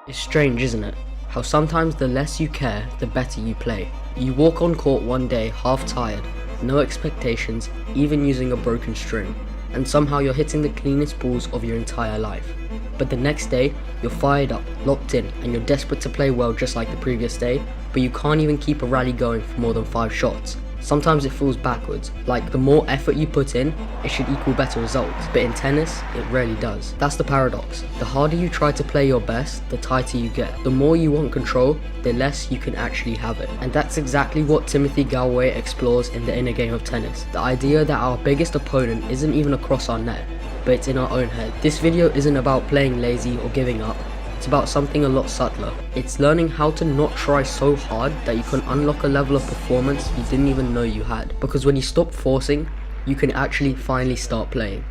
It's strange, isn't it? How sometimes the less you care, the better you play. You walk on court one day half tired, no expectations, even using a broken string, and somehow you're hitting the cleanest balls of your entire life. But the next day, you're fired up, locked in, and you're desperate to play well just like the previous day, but you can't even keep a rally going for more than 5 shots. Sometimes it feels backwards, like the more effort you put in, it should equal better results, but in tennis, it rarely does. That's the paradox. The harder you try to play your best, the tighter you get. The more you want control, the less you can actually have it. And that's exactly what Timothy Gallwey explores in The Inner Game of Tennis. The idea that our biggest opponent isn't even across our net, but it's in our own head. This video isn't about playing lazy or giving up. It's about something a lot subtler. It's learning how to not try so hard that you can unlock a level of performance you didn't even know you had. Because when you stop forcing, you can actually finally start playing.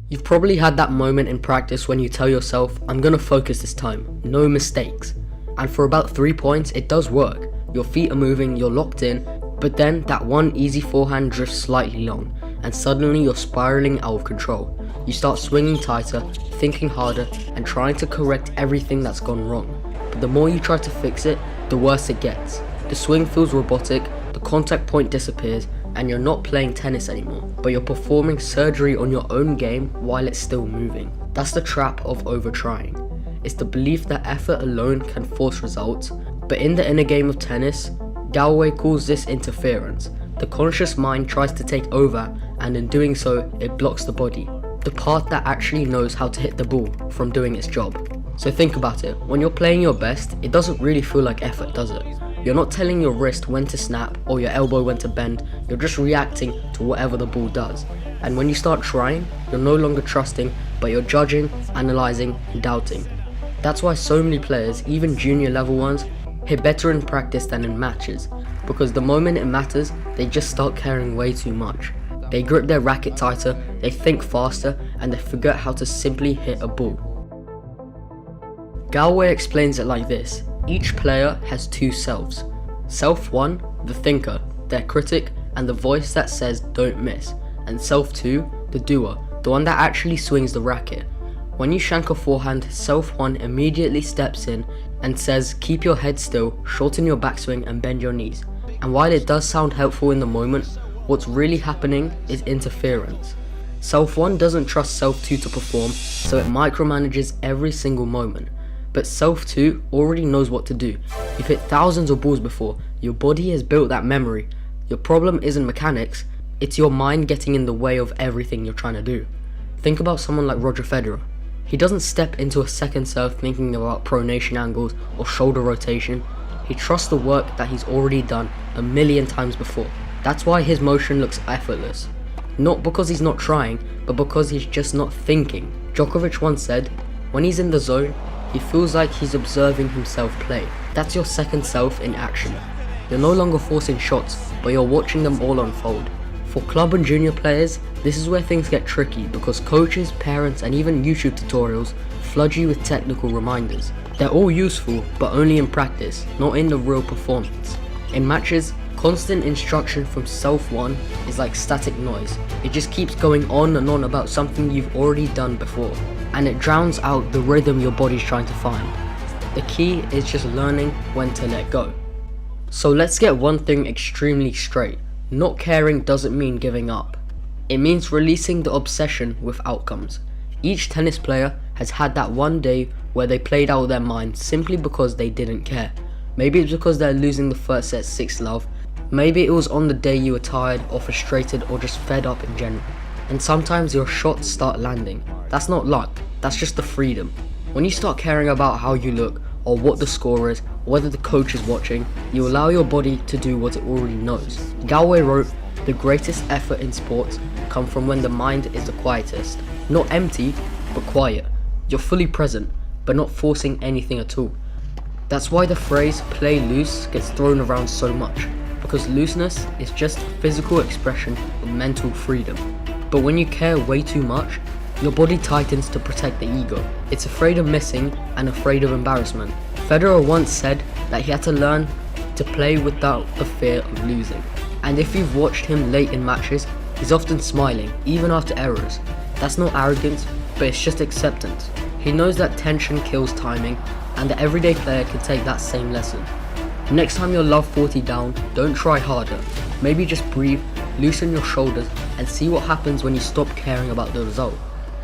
You've probably had that moment in practice when you tell yourself, I'm gonna focus this time, no mistakes. And for about 3 points, it does work. Your feet are moving, you're locked in, but then that one easy forehand drifts slightly long, and suddenly you're spiraling out of control. You start swinging tighter, thinking harder, and trying to correct everything that's gone wrong. But the more you try to fix it, the worse it gets. The swing feels robotic, the contact point disappears, and you're not playing tennis anymore, but you're performing surgery on your own game while it's still moving. That's the trap of over-trying. It's the belief that effort alone can force results, but in the inner game of tennis, Gallwey calls this interference. The conscious mind tries to take over, and in doing so, it blocks the body, the part that actually knows how to hit the ball, from doing its job. So think about it, when you're playing your best, it doesn't really feel like effort, does it? You're not telling your wrist when to snap or your elbow when to bend, you're just reacting to whatever the ball does. And when you start trying, you're no longer trusting, but you're judging, analysing, and doubting. That's why so many players, even junior level ones, hit better in practice than in matches, because the moment it matters, they just start caring way too much. They grip their racket tighter, they think faster, and they forget how to simply hit a ball. Gallwey explains it like this: each player has 2 selves. Self 1, the thinker, their critic, and the voice that says don't miss, and self 2, the doer, the one that actually swings the racket. When you shank a forehand, self 1 immediately steps in and says keep your head still, shorten your backswing and bend your knees. And while it does sound helpful in the moment, what's really happening is interference. Self 1 doesn't trust Self 2 to perform, so it micromanages every single moment. But Self 2 already knows what to do. You've hit thousands of balls before, your body has built that memory. Your problem isn't mechanics, it's your mind getting in the way of everything you're trying to do. Think about someone like Roger Federer. He doesn't step into a second serve thinking about pronation angles or shoulder rotation. He trusts the work that he's already done a million times before. That's why his motion looks effortless. Not because he's not trying, but because he's just not thinking. Djokovic once said, when he's in the zone, he feels like he's observing himself play. That's your second self in action. You're no longer forcing shots, but you're watching them all unfold. For club and junior players, this is where things get tricky because coaches, parents, and even YouTube tutorials flood you with technical reminders. They're all useful, but only in practice, not in the real performance. In matches, constant instruction from Self 1 is like static noise. It just keeps going on and on about something you've already done before, and it drowns out the rhythm your body's trying to find. The key is just learning when to let go. So let's get one thing extremely straight. Not caring doesn't mean giving up. It means releasing the obsession with outcomes. Each tennis player has had that one day where they played out of their mind simply because they didn't care. Maybe it's because they're losing the first set 6-love. Maybe it was on the day you were tired or frustrated or just fed up in general. And sometimes your shots start landing. That's not luck, that's just the freedom. When you start caring about how you look, or what the score is, or whether the coach is watching, you allow your body to do what it already knows. Gallwey wrote, the greatest effort in sports come from when the mind is the quietest. Not empty, but quiet. You're fully present, but not forcing anything at all. That's why the phrase play loose gets thrown around so much, because looseness is just physical expression of mental freedom. But when you care way too much, your body tightens to protect the ego. It's afraid of missing and afraid of embarrassment. Federer once said that he had to learn to play without the fear of losing. And if you've watched him late in matches, he's often smiling, even after errors. That's not arrogance, but it's just acceptance. He knows that tension kills timing, and the everyday player can take that same lesson. Next time you're love 40 down, don't try harder. Maybe just breathe, loosen your shoulders, and see what happens when you stop caring about the result.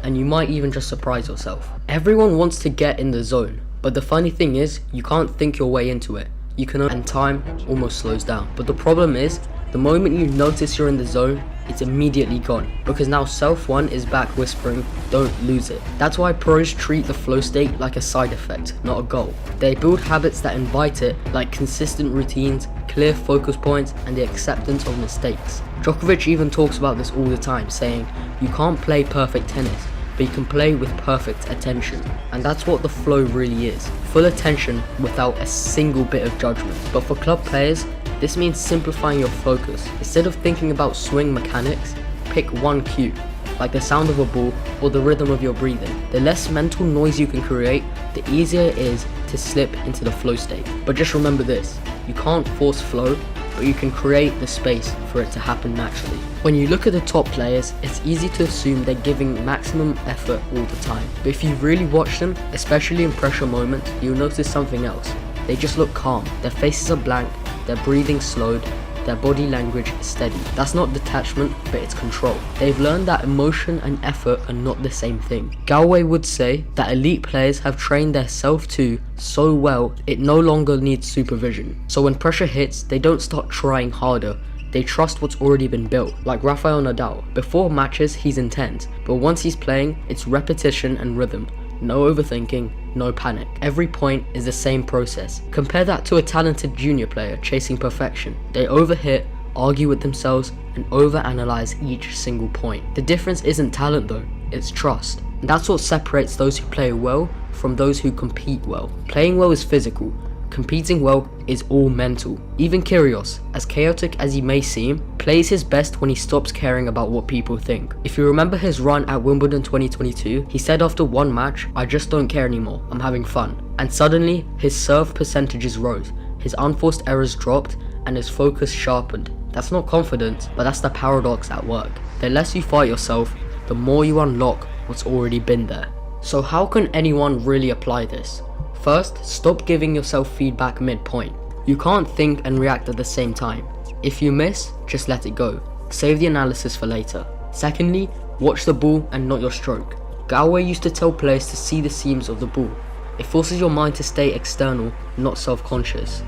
And you might even just surprise yourself. Everyone wants to get in the zone, but the funny thing is, you can't think your way into it. You can, and time almost slows down. But the problem is, the moment you notice you're in the zone, it's immediately gone, because now Self 1 is back whispering, don't lose it. That's why pros treat the flow state like a side effect, not a goal. They build habits that invite it, like consistent routines, clear focus points, and the acceptance of mistakes. Djokovic even talks about this all the time, saying, you can't play perfect tennis, but you can play with perfect attention. And that's what the flow really is, full attention without a single bit of judgment. But for club players, this means simplifying your focus. Instead of thinking about swing mechanics, pick one cue, like the sound of a ball or the rhythm of your breathing. The less mental noise you can create, the easier it is to slip into the flow state. But just remember this, you can't force flow, but you can create the space for it to happen naturally. When you look at the top players, it's easy to assume they're giving maximum effort all the time. But if you really watch them, especially in pressure moments, you'll notice something else. They just look calm, their faces are blank, their breathing slowed, their body language is steady. That's not detachment, but it's control. They've learned that emotion and effort are not the same thing. Galway would say that elite players have trained their Self 2 so well it no longer needs supervision. So when pressure hits, they don't start trying harder. They trust what's already been built, like Rafael Nadal. Before matches, he's intense, but once he's playing, it's repetition and rhythm. No overthinking, no panic. Every point is the same process. Compare that to a talented junior player chasing perfection. They overhit, argue with themselves, and overanalyze each single point. The difference isn't talent though, it's trust. And that's what separates those who play well from those who compete well. Playing well is physical. Competing well is all mental. Even Kyrgios, as chaotic as he may seem, plays his best when he stops caring about what people think. If you remember his run at Wimbledon 2022, he said after one match, I just don't care anymore, I'm having fun. And suddenly, his serve percentages rose, his unforced errors dropped, and his focus sharpened. That's not confidence, but that's the paradox at work. The less you fight yourself, the more you unlock what's already been there. So how can anyone really apply this? First, stop giving yourself feedback mid-point. You can't think and react at the same time. If you miss, just let it go. Save the analysis for later. Secondly, watch the ball and not your stroke. Galway used to tell players to see the seams of the ball. It forces your mind to stay external, not self-conscious.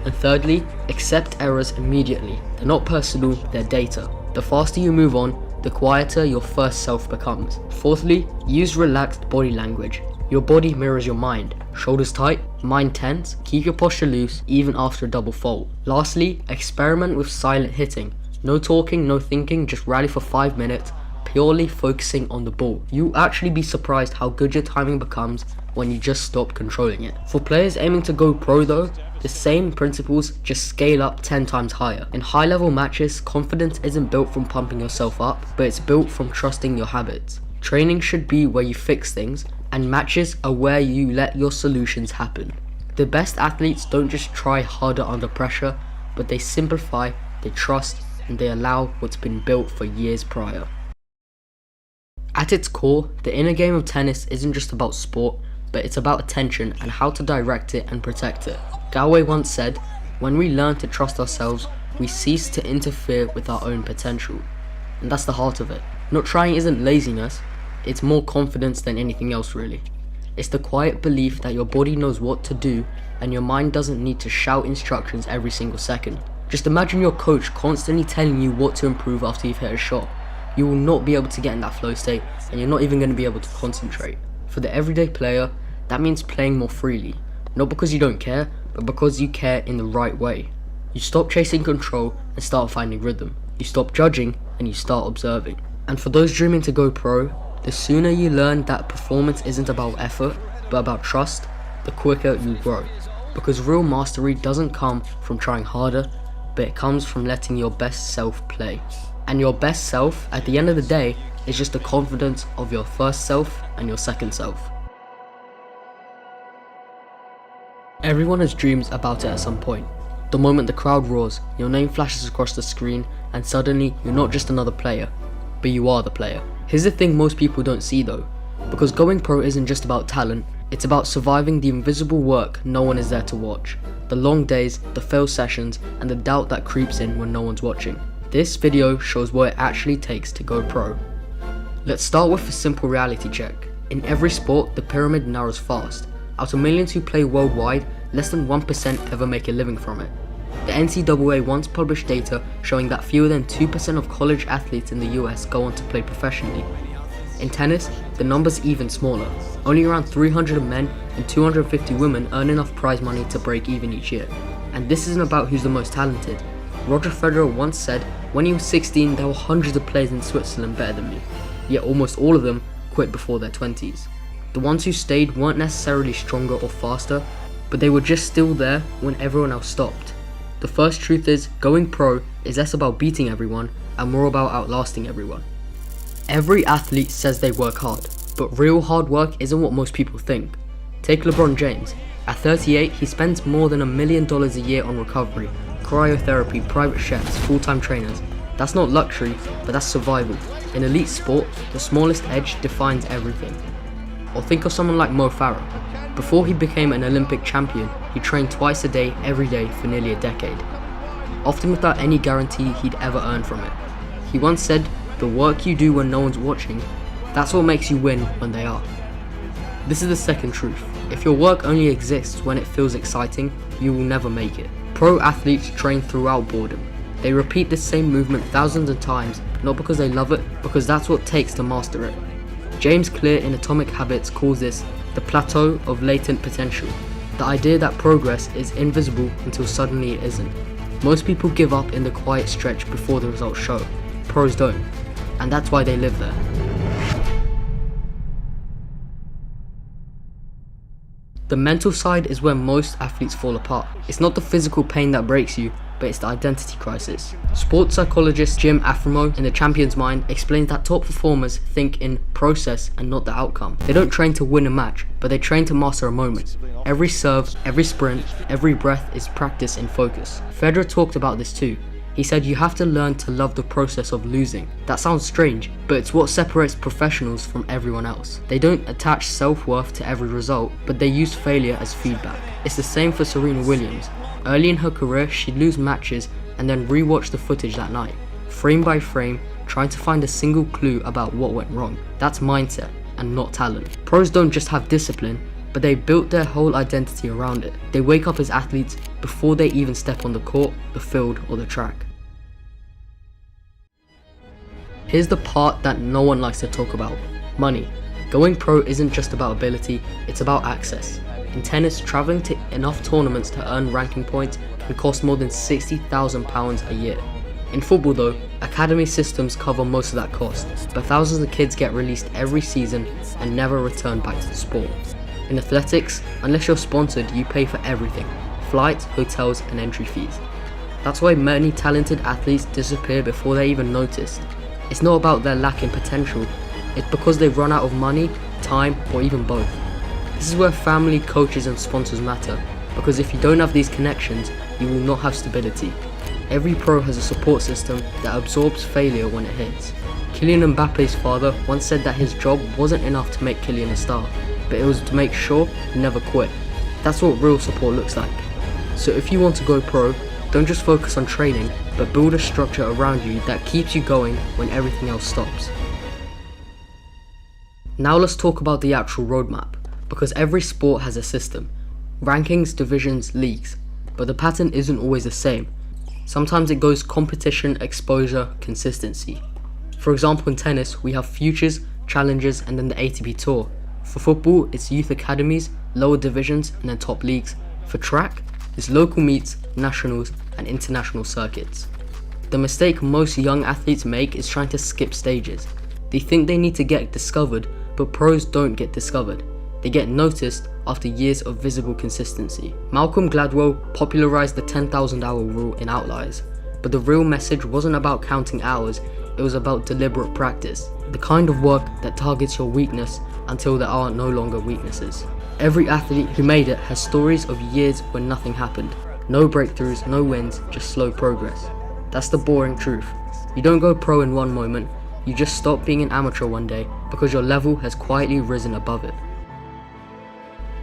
And thirdly, accept errors immediately. They're not personal, they're data. The faster you move on, the quieter your first self becomes. Fourthly, use relaxed body language. Your body mirrors your mind. Shoulders tight, mind tense, keep your posture loose even after a double fault. Lastly, experiment with silent hitting. No talking, no thinking, just rally for 5 minutes, purely focusing on the ball. You'll actually be surprised how good your timing becomes when you just stop controlling it. For players aiming to go pro though, the same principles just scale up 10 times higher. In high level matches, confidence isn't built from pumping yourself up, but it's built from trusting your habits. Training should be where you fix things, and matches are where you let your solutions happen. The best athletes don't just try harder under pressure, but they simplify, they trust, and they allow what's been built for years prior. At its core, the inner game of tennis isn't just about sport, but it's about attention and how to direct it and protect it. Galway once said, when we learn to trust ourselves, we cease to interfere with our own potential. And that's the heart of it. Not trying isn't laziness, it's more confidence than anything else really. It's the quiet belief that your body knows what to do and your mind doesn't need to shout instructions every single second. Just imagine your coach constantly telling you what to improve after you've hit a shot. You will not be able to get in that flow state and you're not even going to be able to concentrate. For the everyday player, that means playing more freely. Not because you don't care, but because you care in the right way. You stop chasing control and start finding rhythm. You stop judging and you start observing. And for those dreaming to go pro, the sooner you learn that performance isn't about effort, but about trust, the quicker you grow. Because real mastery doesn't come from trying harder, but it comes from letting your best self play. And your best self, at the end of the day, is just the confidence of your first self and your second self. Everyone has dreams about it at some point. The moment the crowd roars, your name flashes across the screen, and suddenly you're not just another player, but you are the player. Here's the thing most people don't see though. Because going pro isn't just about talent, it's about surviving the invisible work no one is there to watch, the long days, the failed sessions, and the doubt that creeps in when no one's watching. This video shows what it actually takes to go pro. Let's start with a simple reality check. In every sport, the pyramid narrows fast. Out of millions who play worldwide, less than 1% ever make a living from it. The NCAA once published data showing that fewer than 2% of college athletes in the US go on to play professionally. In tennis, the number's even smaller. Only around 300 men and 250 women earn enough prize money to break even each year. And this isn't about who's the most talented. Roger Federer once said, when he was 16, there were hundreds of players in Switzerland better than me. Yet almost all of them quit before their 20s. The ones who stayed weren't necessarily stronger or faster, but they were just still there when everyone else stopped. The first truth is, going pro is less about beating everyone and more about outlasting everyone. Every athlete says they work hard, but real hard work isn't what most people think. Take LeBron James. At 38, he spends more than $1 million a year on recovery, cryotherapy, private chefs, full-time trainers. That's not luxury, but that's survival. In elite sport, the smallest edge defines everything. Or think of someone like Mo Farah. Before he became an Olympic champion, he trained twice a day, every day for nearly a decade, often without any guarantee he'd ever earn from it. He once said, "The work you do when no one's watching, that's what makes you win when they are." This is the second truth. If your work only exists when it feels exciting, you will never make it. Pro athletes train throughout boredom. They repeat the same movement thousands of times, not because they love it, because that's what it takes to master it. James Clear in Atomic Habits calls this the plateau of latent potential, the idea that progress is invisible until suddenly it isn't. Most people give up in the quiet stretch before the results show. Pros don't, and that's why they live there. The mental side is where most athletes fall apart. It's not the physical pain that breaks you, but it's the identity crisis. Sports psychologist Jim Afremow in The Champion's Mind explains that top performers think in process and not the outcome. They don't train to win a match, but they train to master a moment. Every serve, every sprint, every breath is practice in focus. Federer talked about this too. He said you have to learn to love the process of losing. That sounds strange, but it's what separates professionals from everyone else. They don't attach self-worth to every result, but they use failure as feedback. It's the same for Serena Williams. Early in her career, she'd lose matches and then re-watch the footage that night, frame by frame, trying to find a single clue about what went wrong. That's mindset and not talent. Pros don't just have discipline, but they built their whole identity around it. They wake up as athletes before they even step on the court, the field, or the track. Here's the part that no one likes to talk about: money. Going pro isn't just about ability, it's about access. In tennis, travelling to enough tournaments to earn ranking points can cost more than £60,000 a year. In football though, academy systems cover most of that cost, but thousands of kids get released every season and never return back to the sport. In athletics, unless you're sponsored, you pay for everything: flights, hotels, and entry fees. That's why many talented athletes disappear before they're even noticed. It's not about their lack in potential, it's because they've run out of money, time, or even both. This is where family, coaches, and sponsors matter, because if you don't have these connections, you will not have stability. Every pro has a support system that absorbs failure when it hits. Kylian Mbappe's father once said that his job wasn't enough to make Kylian a star, but it was to make sure he never quit. That's what real support looks like. So if you want to go pro, don't just focus on training, but build a structure around you that keeps you going when everything else stops. Now let's talk about the actual roadmap, because every sport has a system. Rankings, divisions, leagues, but the pattern isn't always the same. Sometimes it goes competition, exposure, consistency. For example, in tennis, we have futures, challenges, and then the ATP Tour. For football, it's youth academies, lower divisions, and then top leagues. For track, it's local meets, nationals, and international circuits. The mistake most young athletes make is trying to skip stages. They think they need to get discovered, but pros don't get discovered. They get noticed after years of visible consistency. Malcolm Gladwell popularized the 10,000 hour rule in Outliers, but the real message wasn't about counting hours, it was about deliberate practice, the kind of work that targets your weakness until there are no longer weaknesses. Every athlete who made it has stories of years when nothing happened. No breakthroughs, no wins, just slow progress. That's the boring truth. You don't go pro in one moment, you just stop being an amateur one day because your level has quietly risen above it.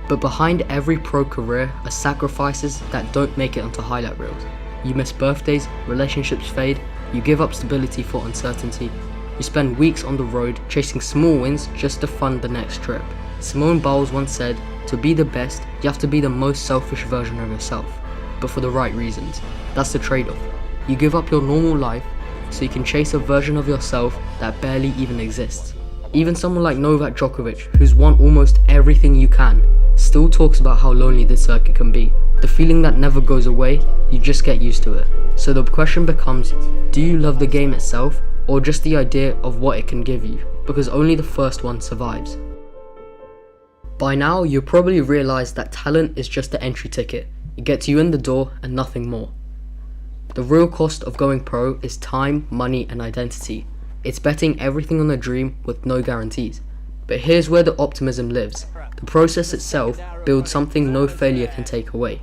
But behind every pro career are sacrifices that don't make it onto highlight reels. You miss birthdays, relationships fade, you give up stability for uncertainty. You spend weeks on the road chasing small wins just to fund the next trip. Simone Biles once said, to be the best, you have to be the most selfish version of yourself, but for the right reasons. That's the trade-off. You give up your normal life so you can chase a version of yourself that barely even exists. Even someone like Novak Djokovic, who's won almost everything you can, still talks about how lonely this circuit can be. The feeling that never goes away, you just get used to it. So the question becomes, do you love the game itself or just the idea of what it can give you? Because only the first one survives. By now, you'll probably realize that talent is just the entry ticket. It gets you in the door and nothing more. The real cost of going pro is time, money, and identity. It's betting everything on a dream with no guarantees. But here's where the optimism lives. The process itself builds something no failure can take away.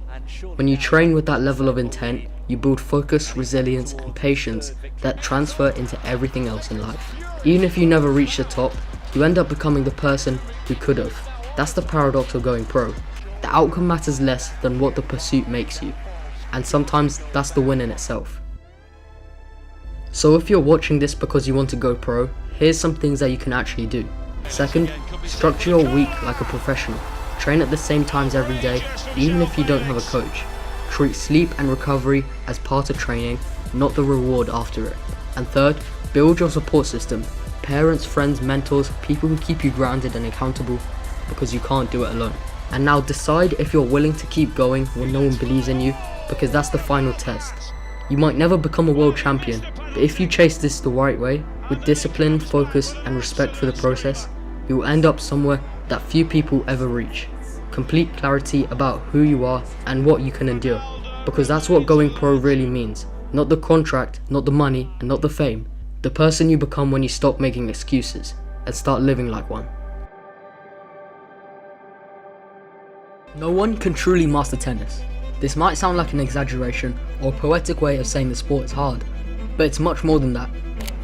When you train with that level of intent, you build focus, resilience, and patience that transfer into everything else in life. Even if you never reach the top, you end up becoming the person who could have. That's the paradox of going pro. The outcome matters less than what the pursuit makes you. And sometimes that's the win in itself. So if you're watching this because you want to go pro, here's some things that you can actually do. Second, structure your week like a professional. Train at the same times every day, even if you don't have a coach. Treat sleep and recovery as part of training, not the reward after it. And third, build your support system. Parents, friends, mentors, people who keep you grounded and accountable, because you can't do it alone. And now decide if you're willing to keep going when no one believes in you, because that's the final test. You might never become a world champion, but if you chase this the right way, with discipline, focus, and respect for the process, you will end up somewhere that few people ever reach. Complete clarity about who you are and what you can endure, because that's what going pro really means. Not the contract, not the money, and not the fame. The person you become when you stop making excuses and start living like one. No one can truly master tennis. This might sound like an exaggeration or a poetic way of saying the sport is hard, but it's much more than that.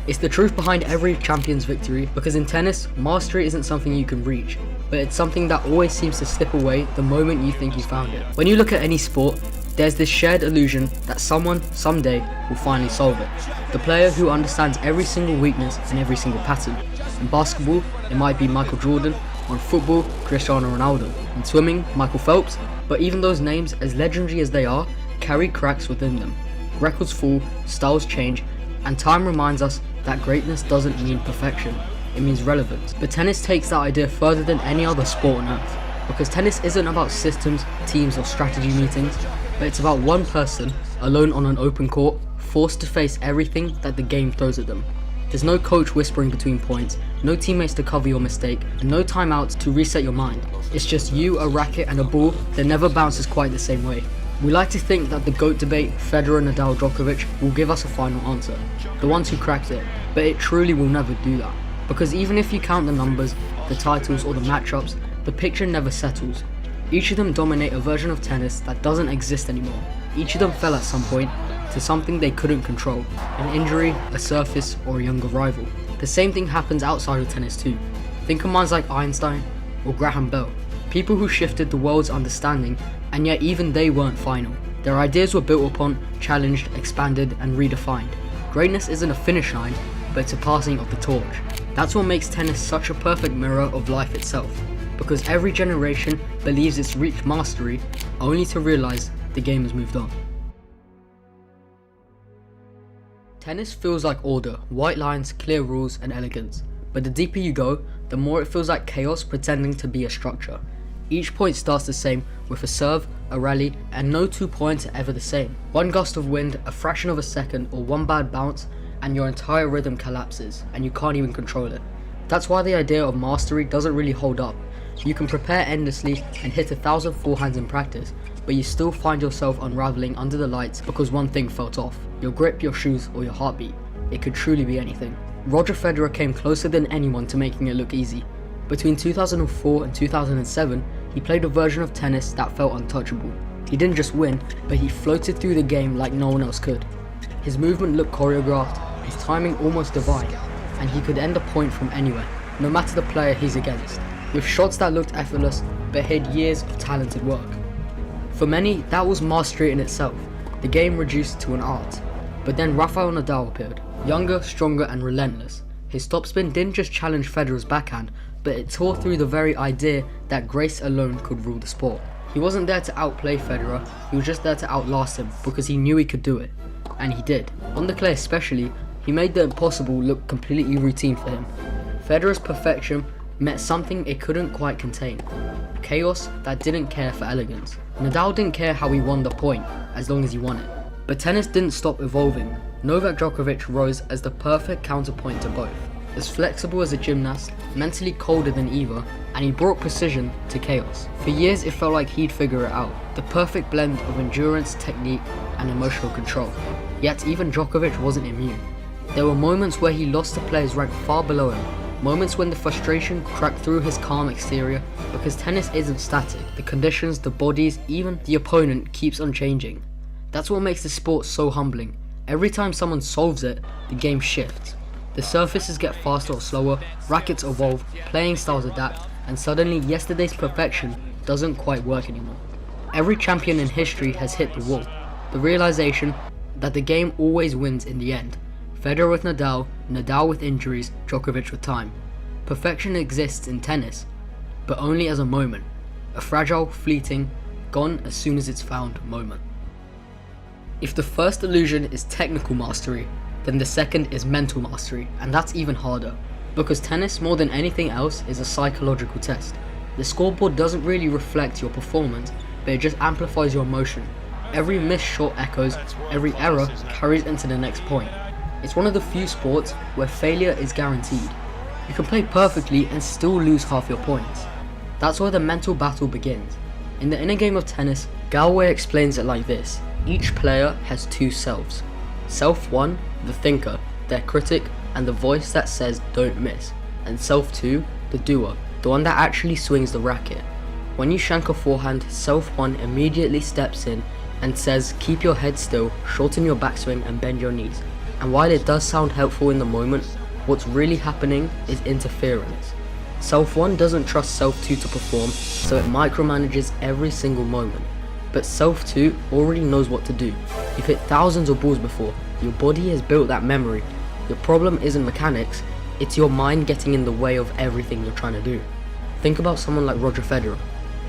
It's the truth behind every champion's victory, because in tennis, mastery isn't something you can reach, but it's something that always seems to slip away the moment you think you found it. When you look at any sport, there's this shared illusion that someone, someday, will finally solve it. The player who understands every single weakness and every single pattern. In basketball, it might be Michael Jordan. On football, Cristiano Ronaldo. In swimming, Michael Phelps. But even those names, as legendary as they are, carry cracks within them. Records fall, styles change, and time reminds us that greatness doesn't mean perfection, it means relevance. But tennis takes that idea further than any other sport on earth, because tennis isn't about systems, teams, or strategy meetings, but it's about one person, alone on an open court, forced to face everything that the game throws at them. There's no coach whispering between points, no teammates to cover your mistake, and no timeouts to reset your mind. It's just you, a racket, and a ball that never bounces quite the same way. We like to think that the GOAT debate, Federer, Nadal, Djokovic, will give us a final answer, the ones who cracked it, but it truly will never do that. Because even if you count the numbers, the titles, or the matchups, the picture never settles. Each of them dominate a version of tennis that doesn't exist anymore. Each of them fell at some point to something they couldn't control, an injury, a surface, or a younger rival. The same thing happens outside of tennis too. Think of minds like Einstein or Graham Bell, people who shifted the world's understanding, and yet even they weren't final. Their ideas were built upon, challenged, expanded, and redefined. Greatness isn't a finish line, but it's a passing of the torch. That's what makes tennis such a perfect mirror of life itself, because every generation believes it's reached mastery, only to realize the game has moved on. Tennis feels like order, white lines, clear rules, and elegance. But the deeper you go, the more it feels like chaos pretending to be a structure. Each point starts the same, with a serve, a rally, and no 2 points are ever the same. One gust of wind, a fraction of a second, or one bad bounce, and your entire rhythm collapses, and you can't even control it. That's why the idea of mastery doesn't really hold up. You can prepare endlessly and hit 1,000 forehands in practice, but you still find yourself unraveling under the lights because one thing felt off. Your grip, your shoes, or your heartbeat. It could truly be anything. Roger Federer came closer than anyone to making it look easy. Between 2004 and 2007, he played a version of tennis that felt untouchable. He didn't just win, but he floated through the game like no one else could. His movement looked choreographed, his timing almost divine, and he could end a point from anywhere, no matter the player he's against, with shots that looked effortless but hid years of talented work. For many, that was mastery in itself, the game reduced to an art. But then Rafael Nadal appeared, younger, stronger and relentless. His topspin didn't just challenge Federer's backhand, but it tore through the very idea that grace alone could rule the sport. He wasn't there to outplay Federer, he was just there to outlast him because he knew he could do it. And he did. On the clay especially, he made the impossible look completely routine for him. Federer's perfection met something it couldn't quite contain. Chaos that didn't care for elegance. Nadal didn't care how he won the point, as long as he won it. But tennis didn't stop evolving. Novak Djokovic rose as the perfect counterpoint to both. As flexible as a gymnast, mentally colder than either, and he brought precision to chaos. For years it felt like he'd figure it out, the perfect blend of endurance, technique, and emotional control. Yet even Djokovic wasn't immune. There were moments where he lost to players ranked far below him, moments when the frustration cracked through his calm exterior, because tennis isn't static. The conditions, the bodies, even the opponent keeps on changing. That's what makes the sport so humbling. Every time someone solves it, the game shifts. The surfaces get faster or slower, rackets evolve, playing styles adapt, and suddenly yesterday's perfection doesn't quite work anymore. Every champion in history has hit the wall. The realization that the game always wins in the end. Federer with Nadal, Nadal with injuries, Djokovic with time. Perfection exists in tennis, but only as a moment. A fragile, fleeting, gone as soon as it's found moment. If the first illusion is technical mastery, then the second is mental mastery, and that's even harder. Because tennis, more than anything else, is a psychological test. The scoreboard doesn't really reflect your performance, but it just amplifies your emotion. Every missed shot echoes, every error carries into the next point. It's one of the few sports where failure is guaranteed. You can play perfectly and still lose half your points. That's where the mental battle begins. In the inner game of tennis, Galloway explains it like this. Each player has two selves. Self 1, the thinker, their critic, and the voice that says don't miss. And self 2, the doer, the one that actually swings the racket. When you shank a forehand, self 1 immediately steps in and says keep your head still, shorten your backswing and bend your knees. And while it does sound helpful in the moment, what's really happening is interference. Self 1 doesn't trust Self 2 to perform, so it micromanages every single moment. But Self 2 already knows what to do. You've hit thousands of balls before, your body has built that memory. Your problem isn't mechanics, it's your mind getting in the way of everything you're trying to do. Think about someone like Roger Federer.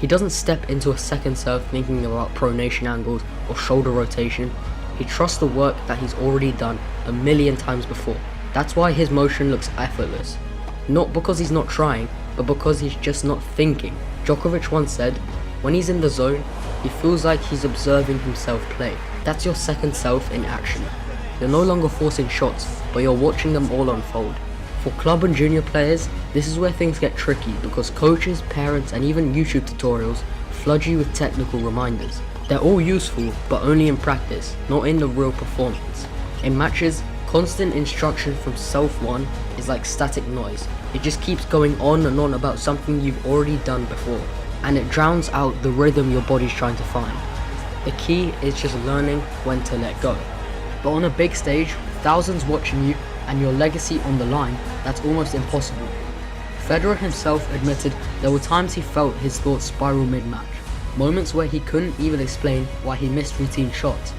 He doesn't step into a second serve thinking about pronation angles or shoulder rotation. He trusts the work that he's already done a million times before. That's why his motion looks effortless. Not because he's not trying, but because he's just not thinking. Djokovic once said, when he's in the zone, he feels like he's observing himself play. That's your second self in action. You're no longer forcing shots, but you're watching them all unfold. For club and junior players, this is where things get tricky because coaches, parents, and even YouTube tutorials flood you with technical reminders. They're all useful, but only in practice, not in the real performance. In matches, constant instruction from Self 1 is like static noise. It just keeps going on and on about something you've already done before, and it drowns out the rhythm your body's trying to find. The key is just learning when to let go. But on a big stage, thousands watching you, and your legacy on the line, that's almost impossible. Federer himself admitted there were times he felt his thoughts spiral mid-match, moments where he couldn't even explain why he missed routine shots.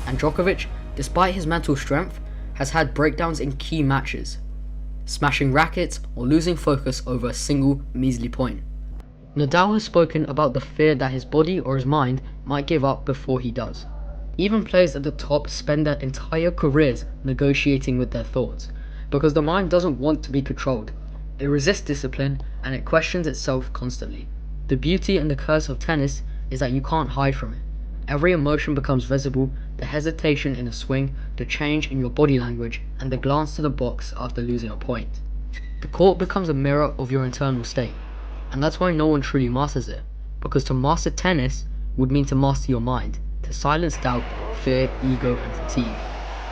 And Djokovic, despite his mental strength, has had breakdowns in key matches, smashing rackets or losing focus over a single measly point. Nadal has spoken about the fear that his body or his mind might give up before he does. Even players at the top spend their entire careers negotiating with their thoughts, because the mind doesn't want to be controlled. It resists discipline and it questions itself constantly. The beauty and the curse of tennis is that you can't hide from it. Every emotion becomes visible, the hesitation in a swing, the change in your body language, and the glance to the box after losing a point. The court becomes a mirror of your internal state, and that's why no one truly masters it, because to master tennis would mean to master your mind, to silence doubt, fear, ego, and fatigue,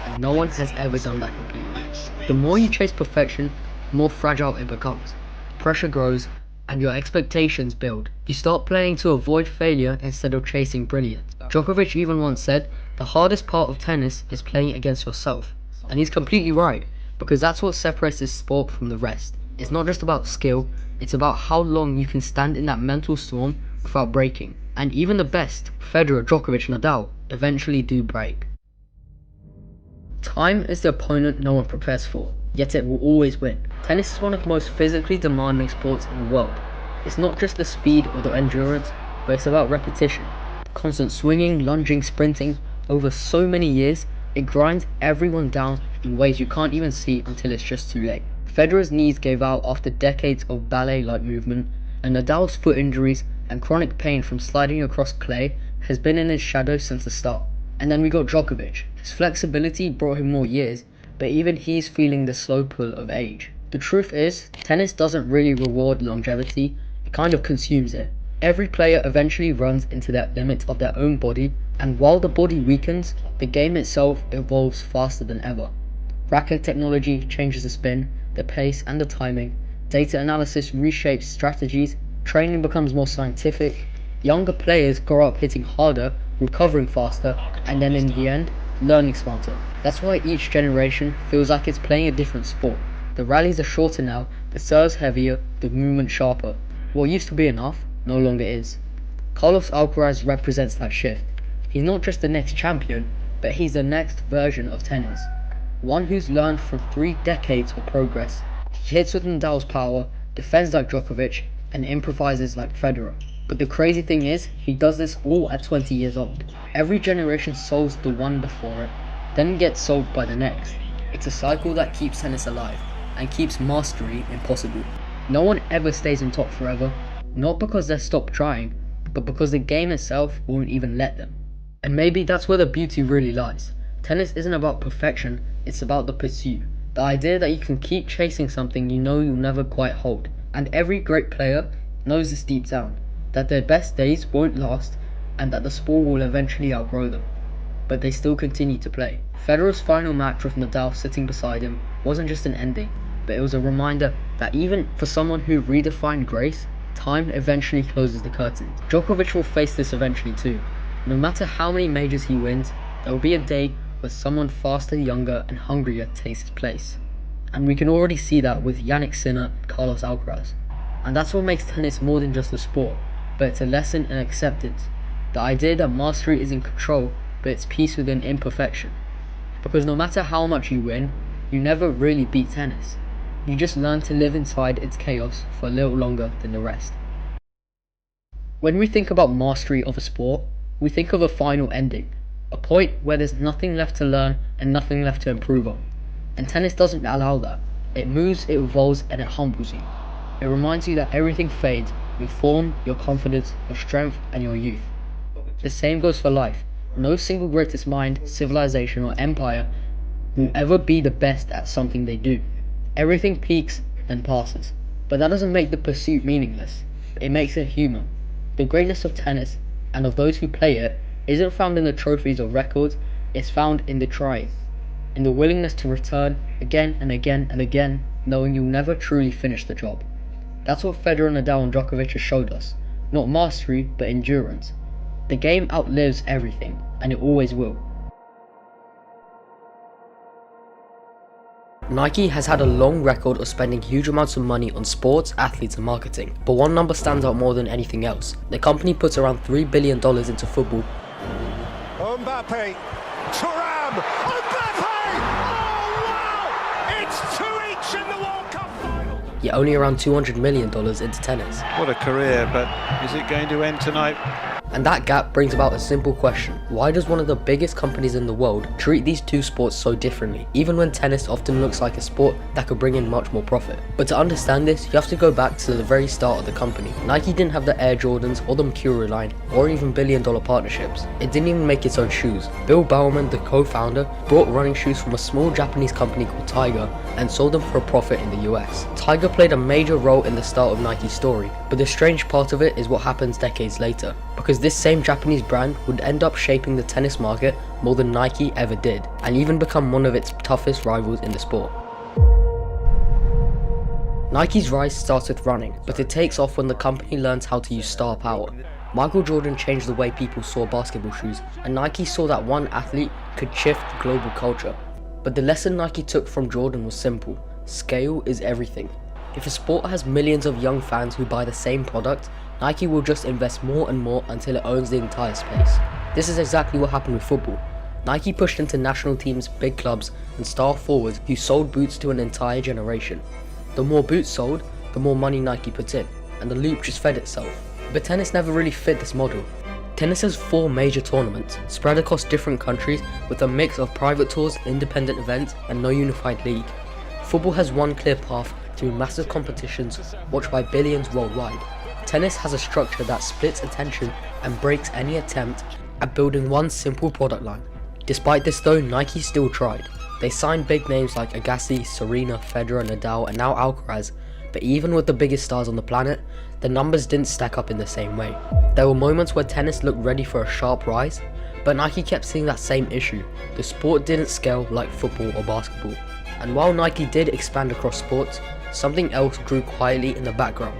and no one has ever done that completely. The more you chase perfection, the more fragile it becomes. Pressure grows, and your expectations build. You start playing to avoid failure instead of chasing brilliance. Djokovic even once said, the hardest part of tennis is playing against yourself. And he's completely right. because that's what separates this sport from the rest. It's not just about skill, it's about how long you can stand in that mental storm without breaking. And even the best, Federer, Djokovic, Nadal, eventually do break. Time is the opponent no one prepares for, yet it will always win. Tennis is one of the most physically demanding sports in the world. It's not just the speed or the endurance, but it's about repetition. Constant swinging, lunging, sprinting, over so many years, it grinds everyone down in ways you can't even see until it's just too late. Federer's knees gave out after decades of ballet-like movement, and Nadal's foot injuries and chronic pain from sliding across clay has been in his shadow since the start. And then we got Djokovic. His flexibility brought him more years, but even he's feeling the slow pull of age. The truth is, tennis doesn't really reward longevity, it kind of consumes it. Every player eventually runs into that limit of their own body, and while the body weakens, the game itself evolves faster than ever. Racket technology changes the spin, the pace and the timing, data analysis reshapes strategies, training becomes more scientific, younger players grow up hitting harder, recovering faster, and then in the end, learning smarter. That's why each generation feels like it's playing a different sport. The rallies are shorter now, the serves heavier, the movement sharper. What used to be enough, no longer is. Carlos Alcaraz represents that shift. He's not just the next champion, but he's the next version of tennis. One who's learned from 3 decades of progress. He hits with Nadal's power, defends like Djokovic, and improvises like Federer. But the crazy thing is, he does this all at 20 years old. Every generation solves the one before it, then gets solved by the next. It's a cycle that keeps tennis alive, and keeps mastery impossible. No one ever stays on top forever, not because they stopped trying, but because the game itself won't even let them. And maybe that's where the beauty really lies. Tennis isn't about perfection, it's about the pursuit. The idea that you can keep chasing something you know you'll never quite hold. And every great player knows this deep down, that their best days won't last, and that the sport will eventually outgrow them. But they still continue to play. Federer's final match with Nadal sitting beside him wasn't just an ending, but it was a reminder that even for someone who redefined grace, time eventually closes the curtain. Djokovic will face this eventually too. No matter how many majors he wins, there will be a day where someone faster, younger and hungrier takes his place. And we can already see that with Jannik Sinner and Carlos Alcaraz. And that's what makes tennis more than just a sport, but it's a lesson in acceptance. The idea that mastery is in control, but it's peace within imperfection. Because no matter how much you win, you never really beat tennis. You just learn to live inside its chaos for a little longer than the rest. When we think about mastery of a sport, we think of a final ending, a point where there's nothing left to learn and nothing left to improve on. And tennis doesn't allow that. It moves, it evolves, and it humbles you. It reminds you that everything fades, your form, your confidence, your strength, and your youth. The same goes for life. No single greatest mind, civilization, or empire will ever be the best at something they do. Everything peaks and passes. But that doesn't make the pursuit meaningless. It makes it human. The greatness of tennis, and of those who play it, isn't found in the trophies or records, it's found in the trying. In the willingness to return again and again and again, knowing you'll never truly finish the job. That's what Federer, Nadal and Djokovic have showed us. Not mastery, but endurance. The game outlives everything, and it always will. Nike has had a long record of spending huge amounts of money on sports, athletes and marketing, but one number stands out more than anything else. The company puts around $3 billion into football. Mbappe, Thuram, Mbappe! Oh wow! It's 2 each in the World Cup final! Yet only around $200 million into tennis. What a career, but is it going to end tonight? And that gap brings about a simple question. Why does one of the biggest companies in the world treat these two sports so differently, even when tennis often looks like a sport that could bring in much more profit? But to understand this, you have to go back to the very start of the company. Nike didn't have the Air Jordans or the Mercury line, or even billion-dollar partnerships. It didn't even make its own shoes. Bill Bowerman, the co-founder, brought running shoes from a small Japanese company called Tiger and sold them for a profit in the US. Tiger played a major role in the start of Nike's story, but the strange part of it is what happens decades later. Because this same Japanese brand would end up shaping the tennis market more than Nike ever did, and even become one of its toughest rivals in the sport. Nike's rise starts with running, but it takes off when the company learns how to use star power. Michael Jordan changed the way people saw basketball shoes, and Nike saw that one athlete could shift global culture. But the lesson Nike took from Jordan was simple: scale is everything. If a sport has millions of young fans who buy the same product, Nike will just invest more and more until it owns the entire space. This is exactly what happened with football. Nike pushed into national teams, big clubs, and star forwards who sold boots to an entire generation. The more boots sold, the more money Nike put in, and the loop just fed itself. But tennis never really fit this model. Tennis has 4 major tournaments, spread across different countries with a mix of private tours, independent events, and no unified league. Football has one clear path through massive competitions watched by billions worldwide. Tennis has a structure that splits attention and breaks any attempt at building one simple product line. Despite this though, Nike still tried. They signed big names like Agassi, Serena, Federer, Nadal, and now Alcaraz, but even with the biggest stars on the planet, the numbers didn't stack up in the same way. There were moments where tennis looked ready for a sharp rise, but Nike kept seeing that same issue. The sport didn't scale like football or basketball. And while Nike did expand across sports, something else grew quietly in the background.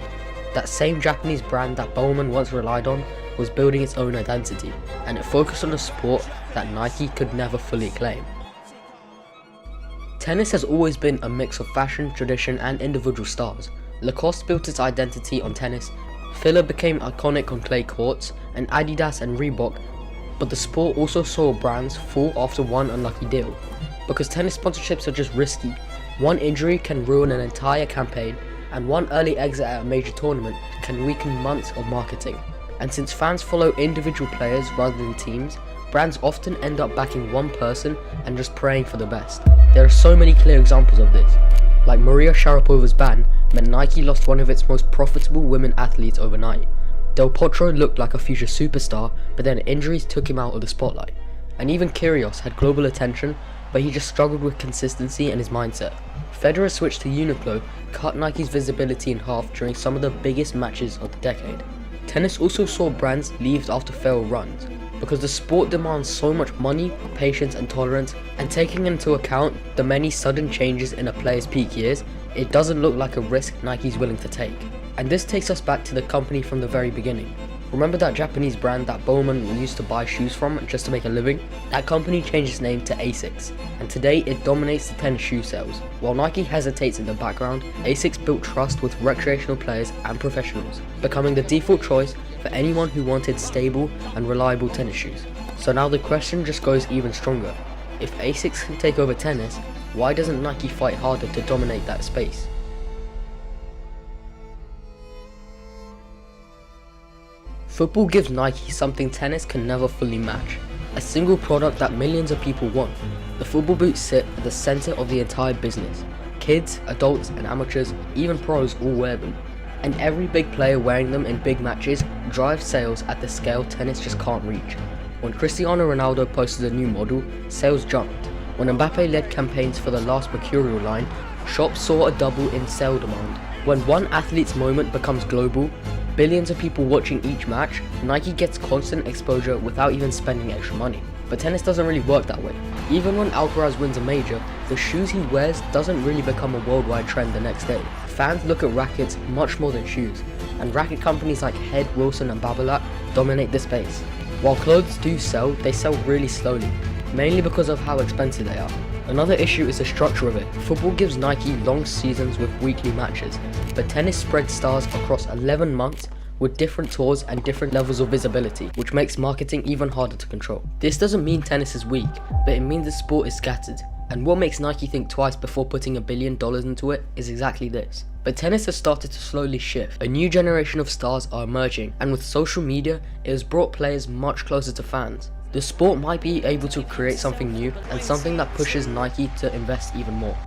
That same Japanese brand that Bowman once relied on was building its own identity, and it focused on a sport that Nike could never fully claim. Tennis has always been a mix of fashion, tradition, and individual stars. Lacoste built its identity on tennis, Fila became iconic on clay courts, and Adidas and Reebok, but the sport also saw brands fall after one unlucky deal. Because tennis sponsorships are just risky, one injury can ruin an entire campaign, and one early exit at a major tournament can weaken months of marketing. And since fans follow individual players rather than teams, brands often end up backing one person and just praying for the best. There are so many clear examples of this. Like Maria Sharapova's ban meant Nike lost one of its most profitable women athletes overnight. Del Potro looked like a future superstar, but then injuries took him out of the spotlight. And even Kyrgios had global attention, but he just struggled with consistency and his mindset. Federer's switch to Uniqlo cut Nike's visibility in half during some of the biggest matches of the decade. Tennis also saw brands leave after failed runs, because the sport demands so much money, patience, and tolerance, and taking into account the many sudden changes in a player's peak years, it doesn't look like a risk Nike's willing to take. And this takes us back to the company from the very beginning. Remember that Japanese brand that Bowman used to buy shoes from just to make a living? That company changed its name to ASICS, and today it dominates the tennis shoe sales. While Nike hesitates in the background, ASICS built trust with recreational players and professionals, becoming the default choice for anyone who wanted stable and reliable tennis shoes. So now the question just goes even stronger. If ASICS can take over tennis, why doesn't Nike fight harder to dominate that space? Football gives Nike something tennis can never fully match: a single product that millions of people want. The football boots sit at the center of the entire business. Kids, adults, and amateurs, even pros all wear them. And every big player wearing them in big matches drives sales at the scale tennis just can't reach. When Cristiano Ronaldo posted a new model, sales jumped. When Mbappe led campaigns for the last Mercurial line, shops saw a double in sale demand. When one athlete's moment becomes global, billions of people watching each match, Nike gets constant exposure without even spending extra money. But tennis doesn't really work that way. Even when Alcaraz wins a major, the shoes he wears doesn't really become a worldwide trend the next day. Fans look at rackets much more than shoes, and racket companies like Head, Wilson, and Babolat dominate the space. While clothes do sell, they sell really slowly, mainly because of how expensive they are. Another issue is the structure of it. Football gives Nike long seasons with weekly matches, but tennis spreads stars across 11 months with different tours and different levels of visibility, which makes marketing even harder to control. This doesn't mean tennis is weak, but it means the sport is scattered. And what makes Nike think twice before putting $1 billion into it is exactly this. But tennis has started to slowly shift. A new generation of stars are emerging, and with social media, it has brought players much closer to fans. The sport might be able to create something new and something that pushes Nike to invest even more.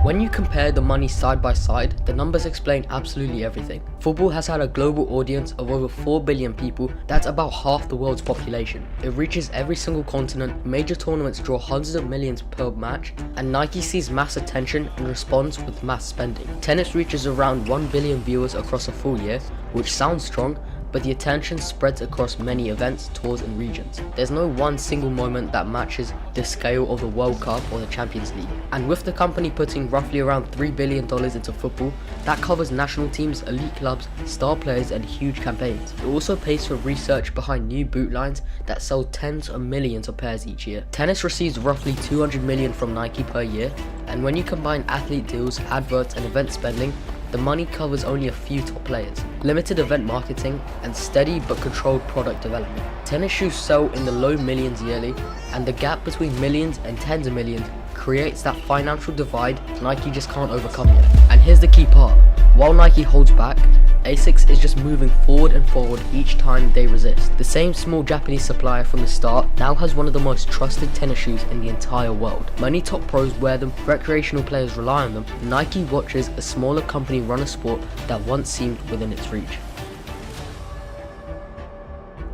When you compare the money side by side, the numbers explain absolutely everything. Football has had a global audience of over 4 billion people, that's about half the world's population. It reaches every single continent, major tournaments draw hundreds of millions per match, and Nike sees mass attention and responds with mass spending. Tennis reaches around 1 billion viewers across a full year, which sounds strong, but the attention spreads across many events, tours and regions. There's no one single moment that matches the scale of the World Cup or the Champions League. And with the company putting roughly around $3 billion into football, that covers national teams, elite clubs, star players and huge campaigns. It also pays for research behind new boot lines that sell tens of millions of pairs each year. Tennis receives roughly $200 million from Nike per year, and when you combine athlete deals, adverts and event spending, the money covers only a few top players, limited event marketing, and steady but controlled product development. Tennis shoes sell in the low millions yearly, and the gap between millions and tens of millions creates that financial divide Nike just can't overcome yet. And here's the key part: while Nike holds back, ASICS is just moving forward and forward each time they resist. The same small Japanese supplier from the start now has one of the most trusted tennis shoes in the entire world. Many top pros wear them, recreational players rely on them. Nike watches a smaller company run a sport that once seemed within its reach.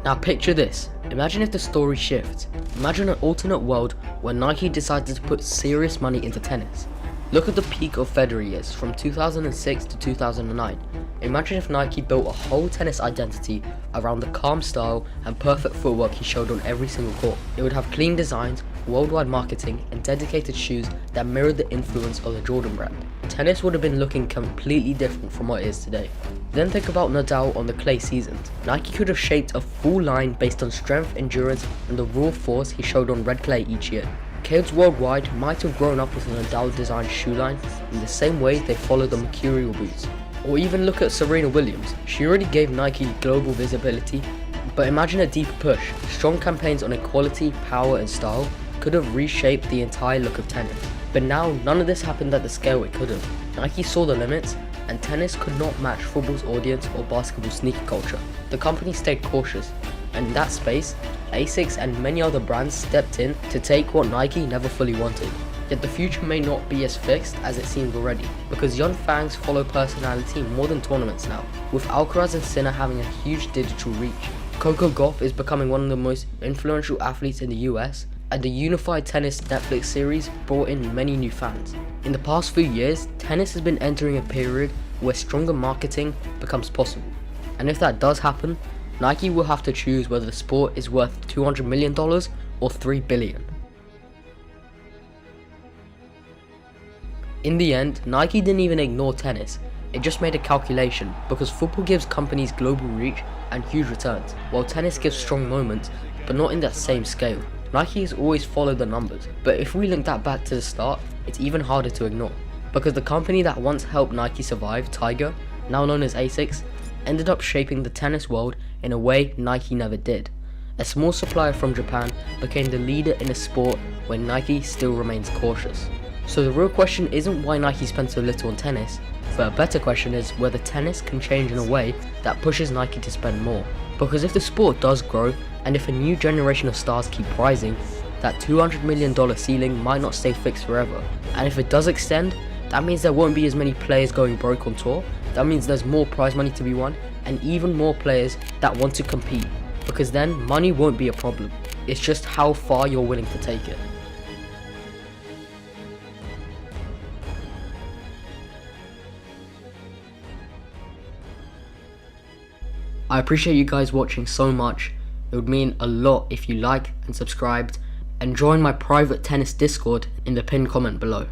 Now picture this. Imagine if the story shifts. Imagine an alternate world where Nike decided to put serious money into tennis. Look at the peak of Federer years from 2006 to 2009. Imagine if Nike built a whole tennis identity around the calm style and perfect footwork he showed on every single court. It would have clean designs, worldwide marketing, and dedicated shoes that mirrored the influence of the Jordan brand. Tennis would have been looking completely different from what it is today. Then think about Nadal on the clay seasons. Nike could have shaped a full line based on strength, endurance, and the raw force he showed on red clay each year. Kids worldwide might have grown up with a Nadal designed shoe line in the same way they follow the Mercurial boots. Or even look at Serena Williams. She already gave Nike global visibility, but imagine a deeper push. Strong campaigns on equality, power and style could have reshaped the entire look of tennis. But now none of this happened at the scale it could have. Nike saw the limits, and tennis could not match football's audience or basketball's sneaker culture. The company stayed cautious, and in that space, ASICS and many other brands stepped in to take what Nike never fully wanted. Yet the future may not be as fixed as it seems already, because young fans follow personality more than tournaments now, with Alcaraz and Sinner having a huge digital reach. Coco Gauff is becoming one of the most influential athletes in the US, and the Unified Tennis Netflix series brought in many new fans. In the past few years, tennis has been entering a period where stronger marketing becomes possible. And if that does happen, Nike will have to choose whether the sport is worth $200 million or $3 billion. In the end, Nike didn't even ignore tennis. It just made a calculation, because football gives companies global reach and huge returns, while tennis gives strong moments, but not in that same scale. Nike has always followed the numbers, but if we link that back to the start, it's even harder to ignore. Because the company that once helped Nike survive, Tiger, now known as ASICS, ended up shaping the tennis world in a way Nike never did. A small supplier from Japan became the leader in a sport where Nike still remains cautious. So the real question isn't why Nike spent so little on tennis, but a better question is whether tennis can change in a way that pushes Nike to spend more. Because if the sport does grow, and if a new generation of stars keep rising, that $200 million ceiling might not stay fixed forever. And if it does extend, that means there won't be as many players going broke on tour, that means there's more prize money to be won, and even more players that want to compete, because then money won't be a problem. It's just how far you're willing to take it. I appreciate you guys watching so much. It would mean a lot if you liked and subscribed, and join my private tennis Discord in the pinned comment below.